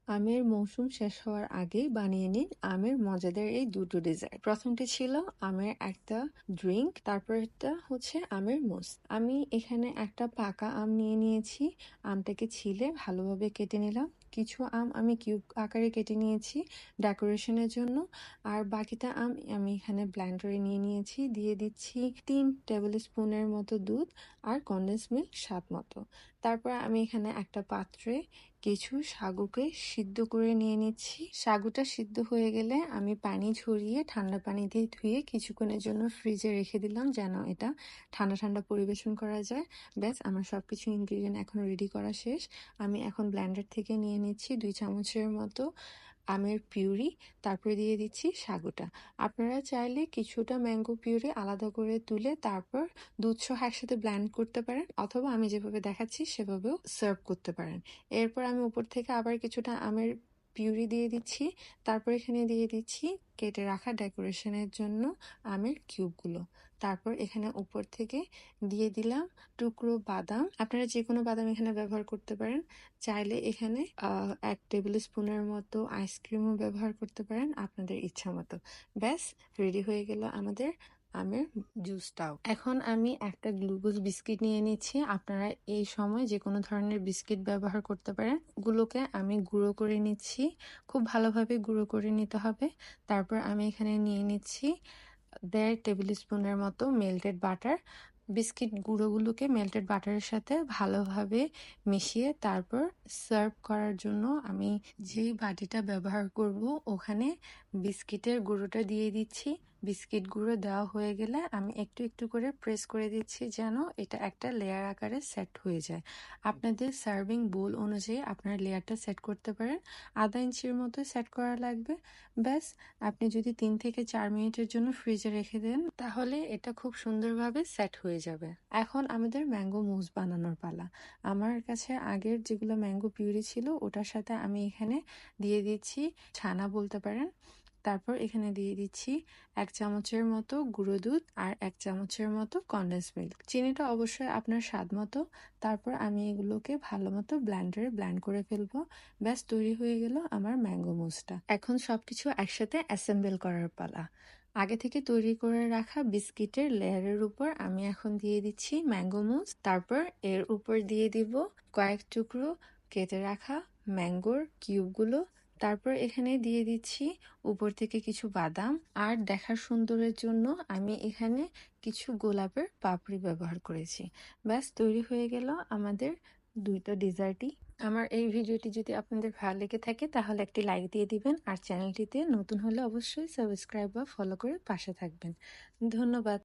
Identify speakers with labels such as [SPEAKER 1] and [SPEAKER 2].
[SPEAKER 1] আমের মৌসুম শেষ হওয়ার আগেই বানিয়ে নিন আমের মজাদার এই দুটো ডেজার্ট। প্রথমটি ছিল আমের একটা ড্রিঙ্ক, তারপরটা হচ্ছে আমের মুস। আমি এখানে একটা পাকা আম নিয়ে নিয়েছি, আমটাকে ছিলে ভালোভাবে কেটে নিলাম। কিছু আম আমি কিউব আকারে কেটে নিয়েছি ডেকোরেশনের জন্য, আর বাকিটা আম আমি এখানে ব্লেন্ডারে নিয়ে নিয়েছি। দিয়ে দিচ্ছি 3 টেবিল স্পুনের মতো দুধ আর কনডেন্স মিল্ক স্বাদ মতো। তারপর আমি এখানে একটা পাত্রে কিছু সাগুকে সিদ্ধ করে নিয়ে নিচ্ছি। সাগুটা সিদ্ধ হয়ে গেলে আমি পানি ঝরিয়ে ঠান্ডা পানি দিয়ে ধুয়ে কিছুক্ষণের জন্য ফ্রিজে রেখে দিলাম, যেন এটা ঠান্ডা ঠান্ডা পরিবেশন করা যায়। ব্যাস, আমার সবকিছু ইনগ্রিডিয়েন্ট এখন রেডি করা শেষ। আমি এখন ব্লেন্ডার থেকে নিয়ে নিচ্ছি 2 চামচের মতো আমের পিউরি, তারপরে দিয়ে দিচ্ছি সাগুটা। আপনারা চাইলে কিছুটা ম্যাঙ্গো পিউরি আলাদা করে তুলে তারপর দুধ সহ একসাথে ব্লেন্ড করতে পারেন, অথবা আমি যেভাবে দেখাচ্ছি সেভাবেও সার্ভ করতে পারেন। এরপর আমি উপর থেকে আবার কিছুটা আমের পিউরি দিয়ে দিচ্ছি। তারপর এখানে দিয়ে দিচ্ছি কেটে রাখা ডেকোরেশনের জন্য আমের কিউবগুলো। তারপর এখানে উপর থেকে দিয়ে দিলাম টুকরো বাদাম। আপনারা যে কোনো বাদাম এখানে ব্যবহার করতে পারেন। চাইলে এখানে 1 টেবিল স্পুনের মতো আইসক্রিমও ব্যবহার করতে পারেন আপনাদের ইচ্ছা মতো। ব্যাস, রেডি হয়ে গেল আমাদের আমের জুসটাও। এখন আমি একটা গ্লুকোজ বিস্কিট নিয়ে নিচ্ছি। আপনারা এই সময় যে কোনো ধরনের বিস্কিট ব্যবহার করতে পারেন। গুলোকে আমি গুঁড়ো করে নিচ্ছি, খুব ভালোভাবে গুঁড়ো করে নিতে হবে। তারপর আমি এখানে নিয়ে নিচ্ছি 1.5 টেবিল স্পুনের মতো মেল্টেড বাটার। বিস্কিট গুঁড়োগুলোকে মেল্টেড বাটারের সাথে ভালোভাবে মিশিয়ে তারপর সার্ভ করার জন্য আমি যেই বাটিটা ব্যবহার করব ওখানে বিস্কিটের গুঁড়োটা দিয়ে দিচ্ছি। বিস্কিট গুঁড়ো দেওয়া হয়ে গেলে আমি একটু একটু করে প্রেস করে দিচ্ছি, যেন এটা একটা লেয়ার আকারে সেট হয়ে যায়। আপনাদের সার্ভিং বোল অনুযায়ী আপনার লেয়ারটা সেট করতে পারেন। আধা ইঞ্চির মতো সেট করা লাগবে। ব্যাস, আপনি যদি 3 থেকে 4 মিনিটের জন্য ফ্রিজে রেখে দেন তাহলে এটা খুব সুন্দরভাবে সেট হয়ে যাবে। এখন আমাদের ম্যাঙ্গো মুস বানানোর পালা। আমার কাছে আগের যেগুলো ম্যাঙ্গো পিউরি ছিল ওটার সাথে আমি এখানে দিয়ে দিচ্ছি ছানা বলতে পারেন। তারপর এখানে দিয়ে দিচ্ছি 1 চামচের মতো গুঁড়ো দুধ আর 1 চামচের মতো কনডেন্স মিল্ক। চিনিটা অবশ্যই আপনার স্বাদ মতো। তারপর আমি এগুলোকে ভালো মতো ব্লেন্ডারে ব্লেন্ড করে ফেলবো। ব্যাস, তৈরি হয়ে গেল আমার ম্যাঙ্গো মুসটা। এখন সবকিছু একসাথে অ্যাসেম্বল করার পালা। আগে থেকে তৈরি করে রাখা বিস্কিটের লেয়ারের উপর আমি এখন দিয়ে দিচ্ছি ম্যাঙ্গো মুস। তারপর এর উপর দিয়ে দিব কয়েক টুকরো কেটে রাখা ম্যাঙ্গোর কিউবগুলো। তারপর এখানে দিয়ে দিচ্ছি উপর থেকে কিছু বাদাম, আর দেখার সুন্দরের জন্য আমি এখানে কিছু গোলাপের পাপড়ি ব্যবহার করেছি। ব্যাস, তৈরি হয়ে গেল আমাদের দুইটা ডেজার্টই। আমার এই ভিডিওটি যদি আপনাদের ভালো লেগে থাকে তাহলে একটি লাইক দিয়ে দিবেন, আর চ্যানেলটিতে নতুন হলে অবশ্যই সাবস্ক্রাইব বা ফলো করে পাশে থাকবেন। ধন্যবাদ।